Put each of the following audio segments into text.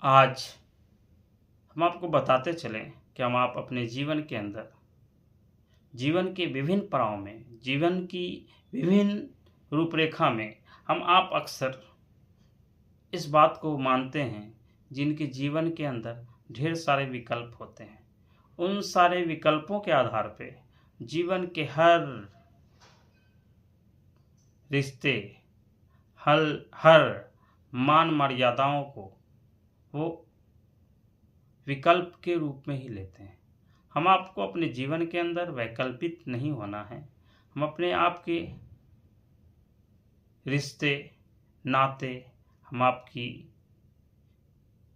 आज हम आपको बताते चलें कि हम आप अपने जीवन के अंदर जीवन के विभिन्न पड़ाव में जीवन की विभिन्न रूपरेखा में हम आप अक्सर इस बात को मानते हैं जिनके जीवन के अंदर ढेर सारे विकल्प होते हैं। उन सारे विकल्पों के आधार पे जीवन के हर रिश्ते हर हर मान मर्यादाओं को वो विकल्प के रूप में ही लेते हैं। हम आपको अपने जीवन के अंदर वैकल्पिक नहीं होना है। हम अपने आप के रिश्ते नाते हम आपकी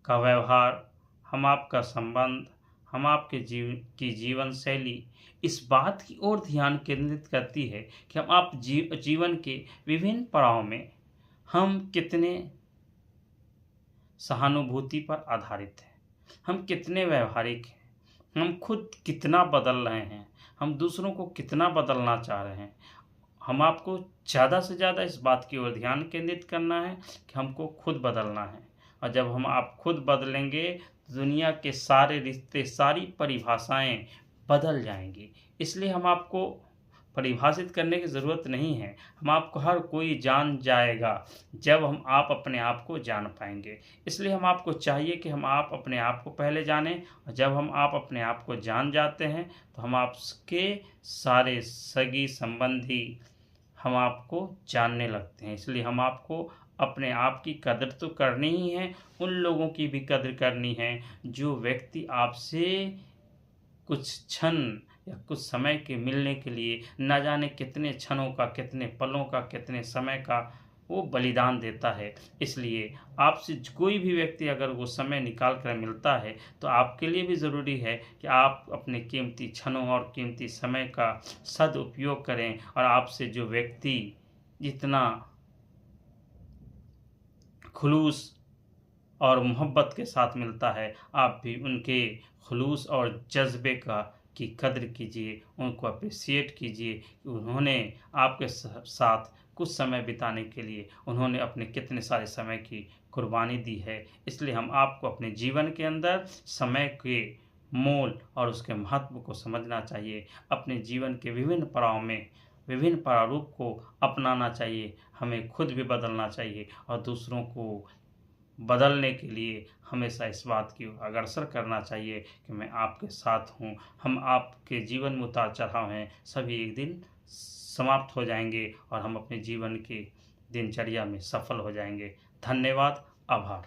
का व्यवहार हम आपका संबंध हम आपके जीवन शैली इस बात की ओर ध्यान केंद्रित करती है कि हम आप जीवन के विभिन्न पड़ाव में हम कितने सहानुभूति पर आधारित हैं, हम कितने व्यवहारिक हैं, हम खुद कितना बदल रहे हैं, हम दूसरों को कितना बदलना चाह रहे हैं। हम आपको ज़्यादा से ज़्यादा इस बात की ओर ध्यान केंद्रित करना है कि हमको खुद बदलना है। और जब हम आप खुद बदलेंगे तो दुनिया के सारे रिश्ते सारी परिभाषाएं बदल जाएंगी। इसलिए हम आपको परिभाषित करने की ज़रूरत नहीं है। हम आपको हर कोई जान जाएगा जब हम आप अपने आप को जान पाएंगे। इसलिए हम आपको चाहिए कि हम आप अपने आप को पहले जानें, और जब हम आप अपने आप को जान जाते हैं तो हम आपके सारे सगी संबंधी हम आपको जानने लगते हैं। इसलिए हम आपको अपने आप की कदर तो करनी ही है, उन लोगों की भी कदर करनी है जो व्यक्ति आपसे कुछ क्षण या कुछ समय के मिलने के लिए न जाने कितने क्षणों का, कितने पलों का, कितने समय का वो बलिदान देता है। इसलिए आपसे कोई भी व्यक्ति अगर वो समय निकाल कर मिलता है तो आपके लिए भी ज़रूरी है कि आप अपने कीमती क्षणों और कीमती समय का सदुपयोग करें। और आपसे जो व्यक्ति जितना खुलूस और मोहब्बत के साथ मिलता है, आप भी उनके खुलूस और जज्बे की कद्र कीजिए, उनको अप्रिशिएट कीजिए कि उन्होंने आपके साथ कुछ समय बिताने के लिए उन्होंने अपने कितने सारे समय की कुर्बानी दी है। इसलिए हम आपको अपने जीवन के अंदर समय के मोल और उसके महत्व को समझना चाहिए। अपने जीवन के विभिन्न पड़ाव में विभिन्न प्रारूप को अपनाना चाहिए। हमें खुद भी बदलना चाहिए और दूसरों को बदलने के लिए हमेशा इस बात की अग्रसर करना चाहिए कि मैं आपके साथ हूँ। हम आपके जीवन में उतार चढ़ाव हैं, सभी एक दिन समाप्त हो जाएंगे और हम अपने जीवन की दिनचर्या में सफल हो जाएंगे। धन्यवाद। आभार।